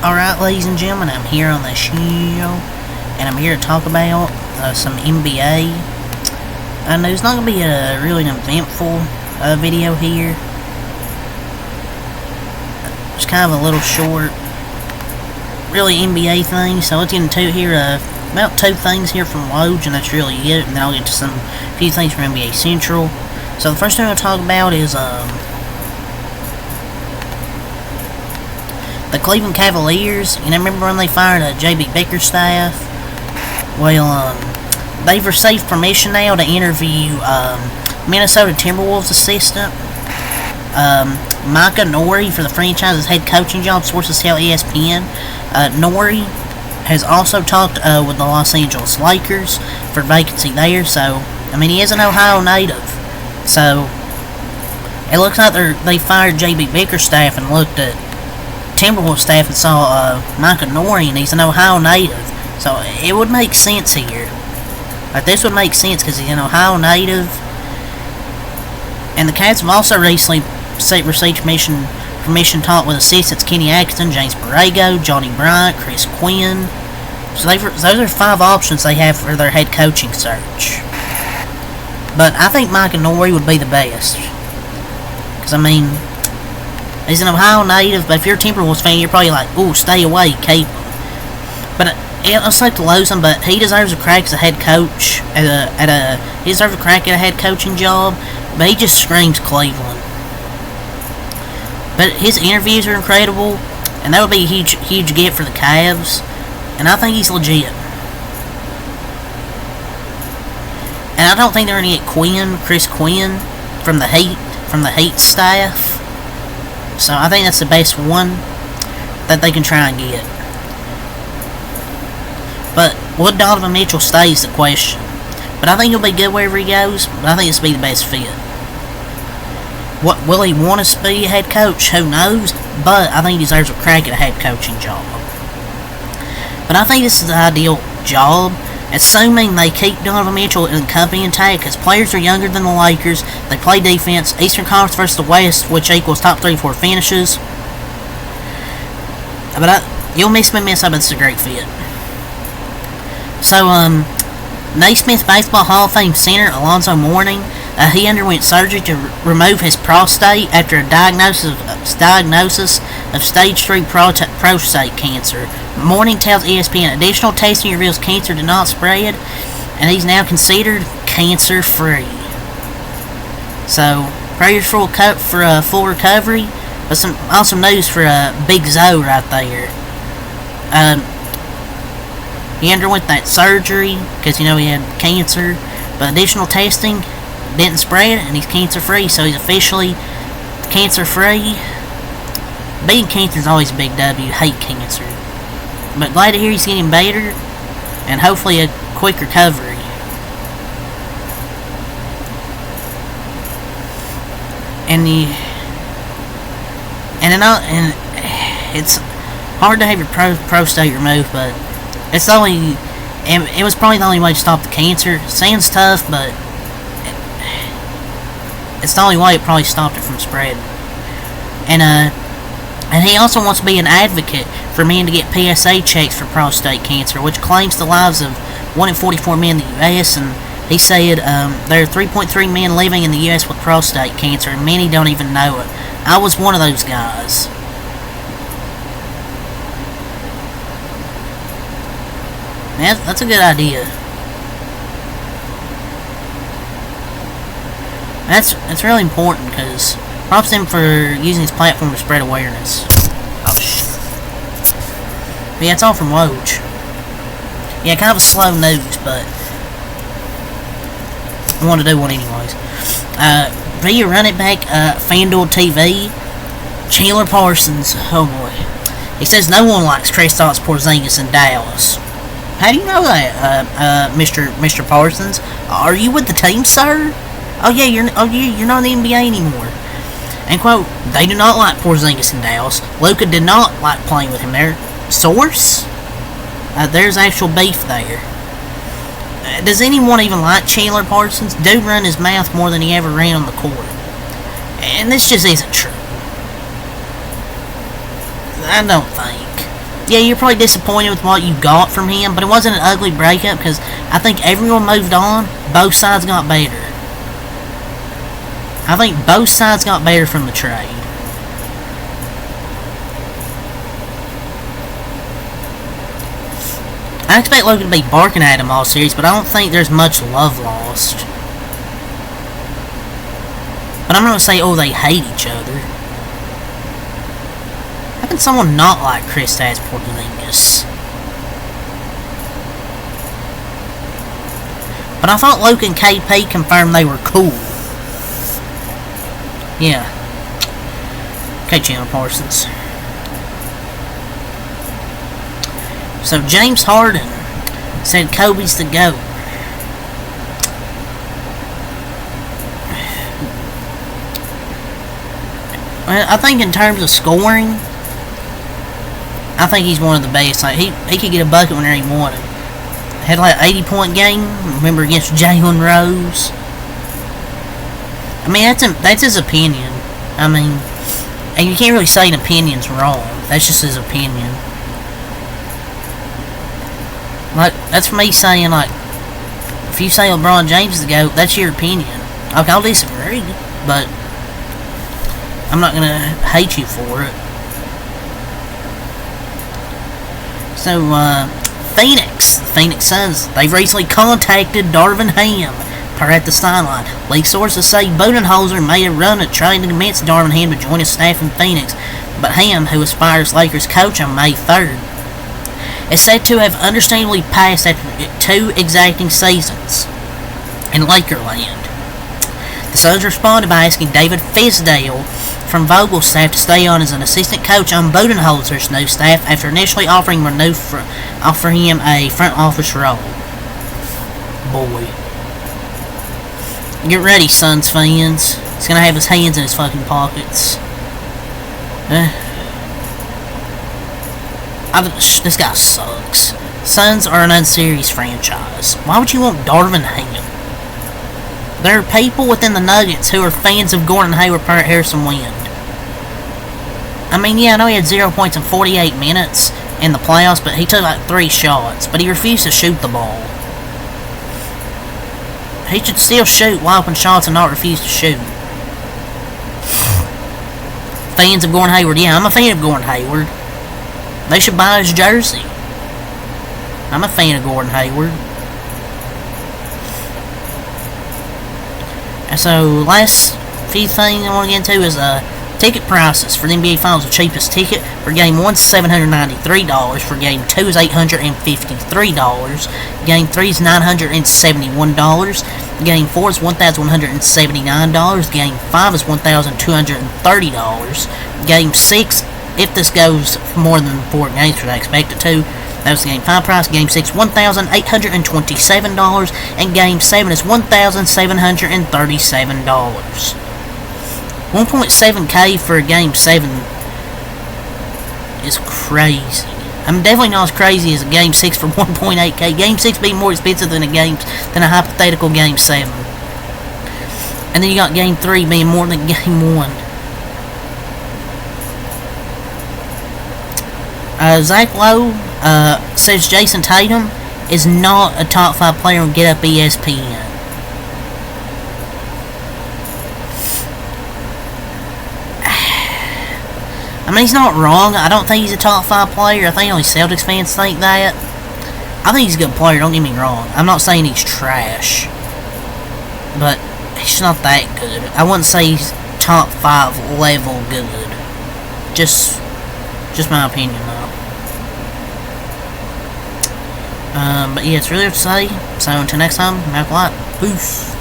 Alright, ladies and gentlemen, I'm here on the show, and I'm here to talk about some NBA. I know it's not going to be a really eventful video here. It's kind of a little short, really NBA thing, so let's get into it here. About two things here from Woj, and that's really it, and then I'll get to some few things from NBA Central. So the first thing I'll talk about is the Cleveland Cavaliers. You know, remember when they fired J.B. Bickerstaff? Well, they've received permission now to interview Minnesota Timberwolves assistant Micah Nori for the franchise's head coaching job, sources tell ESPN. Nori has also talked with the Los Angeles Lakers for vacancy there, so, I mean, he is an Ohio native. So, it looks like they fired J.B. Bickerstaff and looked at Timberwolves staff and saw Micah Nori, and he's an Ohio native. So, it would make sense here. Like, this would make sense because he's an Ohio native. And the Cavs have also recently received permission to talk with assistants Kenny Atkinson, James Borrego, Johnny Bryant, Chris Quinn. So those are 5 options they have for their head coaching search. But I think Micah Nori would be the best. Because, I mean, he's an Ohio native, but if you're a Timberwolves fan, you're probably like, ooh, stay away, keep him. But it's like to lose him, but he deserves a crack as a head coach. He deserves a crack at a head coaching job, but he just screams Cleveland. But his interviews are incredible, and that would be a huge get for the Cavs, and I think he's legit. And I don't think they're going to get Chris Quinn, from the Heat staff. So I think that's the best one that they can try and get. But would Donovan Mitchell stay is the question. But I think he'll be good wherever he goes, but I think this will be the best fit. What will he want to be a head coach? Who knows? But I think he deserves a crack at a head coaching job. But I think this is the ideal job, assuming they keep Donovan Mitchell and company intact, because players are younger than the Lakers. They play defense. Eastern Conference versus the West, which equals top 3-4 finishes. But you'll miss me, but it's a great fit. So, Naismith Baseball Hall of Fame center Alonzo Mourning, he underwent surgery to remove his prostate after a diagnosis of stage 3 prostate cancer. Mourning tells ESPN additional testing reveals cancer did not spread, and he's now considered cancer-free. So, prayers for full recovery, but some awesome news for Big Zoe right there. He underwent that surgery because, you know, he had cancer, but additional testing didn't spread, and he's cancer-free, so he's officially cancer-free. Being cancer is always a big W. Hate cancer. But glad to hear he's getting better, and hopefully a quick recovery. And it's hard to have your prostate removed, but it's the only, and it was probably the only way to stop the cancer. Sounds tough, but it's the only way it probably stopped it from spreading. And he also wants to be an advocate for men to get PSA checks for prostate cancer, which claims the lives of 1 in 44 men in the U.S., and he said there are 3.3 men living in the U.S. with prostate cancer, and many don't even know it. I was one of those guys. That's a good idea. That's really important, because props to him for using his platform to spread awareness. Oh, shit. But yeah, it's all from Woj. Yeah, kind of a slow news, but I want to do one anyways. Via running back, FanDuel TV, Chandler Parsons, oh boy. He says no one likes Kristaps Porzingis in Dallas. How do you know that, Mr. Parsons? Are you with the team, sir? Oh yeah, you're not in the NBA anymore. And quote, they do not like Porzingis in Dallas. Luka did not like playing with him there. Source? There's actual beef there. Does anyone even like Chandler Parsons? Dude run his mouth more than he ever ran on the court. And this just isn't true. I don't think. yeah, you're probably disappointed with what you got from him, but it wasn't an ugly breakup because I think everyone moved on. Both sides got better. I think both sides got better from the trade. I expect Logan to be barking at him all series, but I don't think there's much love lost. But I'm not going to say, oh, they hate each other. How can someone not like Kristaps Porzingis? But I thought Luke and KP confirmed they were cool. Yeah. Okay, Chandler Parsons. So James Harden said Kobe's the GOAT. Well, I think in terms of scoring, I think he's one of the best. Like he could get a bucket whenever he wanted. Had like an 80-point game. Remember against Jalen Rose. I mean that's his opinion. I mean, and you can't really say an opinion's wrong. That's just his opinion. Like that's me saying like, if you say LeBron James is the GOAT, that's your opinion. Okay, I'll disagree, but I'm not gonna hate you for it. So, Phoenix. The Phoenix Suns, they've recently contacted Darvin Ham per at the sideline. League sources say Budenholzer made a run at trying to convince Darvin Ham to join his staff in Phoenix, but Ham, who aspires Lakers coach on May 3rd, is said to have understandably passed after 2 exacting seasons in Lakerland. The Suns responded by asking David Fizdale from Vogel's staff to stay on as an assistant coach on Budenholzer's new staff after initially offering him a front office role. Boy. Get ready, Suns fans. He's gonna have his hands in his fucking pockets. This guy sucks. Suns are an unserious franchise. Why would you want Darvin Ham? There are people within the Nuggets who are fans of Gordon Hayward per Harrison Wind. I mean, yeah, I know he had 0 points in 48 minutes in the playoffs, but he took like 3 shots, but he refused to shoot the ball. He should still shoot wide open shots and not refuse to shoot. Fans of Gordon Hayward, yeah, I'm a fan of Gordon Hayward. They should buy his jersey. I'm a fan of Gordon Hayward. And so, last few things I want to get into is ticket prices for the NBA Finals. The cheapest ticket for Game 1 is $793. For Game 2 is $853. Game 3 is $971. Game 4 is $1,179. Game 5 is $1,230. Game 6, if this goes for more than 4 games, which I expect it to, that was the Game 5 price. Game 6, $1,827. And Game 7 is $1,737. 1.7k for a Game 7 is crazy. I'm definitely not as crazy as a Game 6 for 1.8k. Game 6 being more expensive than a hypothetical Game 7. And then you got Game 3 being more than Game 1. Zach Lowe says Jason Tatum is not a top 5 player on Get Up ESPN. I mean, he's not wrong. I don't think he's a top 5 player. I think only Celtics fans think that. I think he's a good player, don't get me wrong. I'm not saying he's trash. But he's not that good. I wouldn't say he's top 5 level good. Just my opinion, though. But yeah, it's really hard to say. So until next time, have a lot. Peace.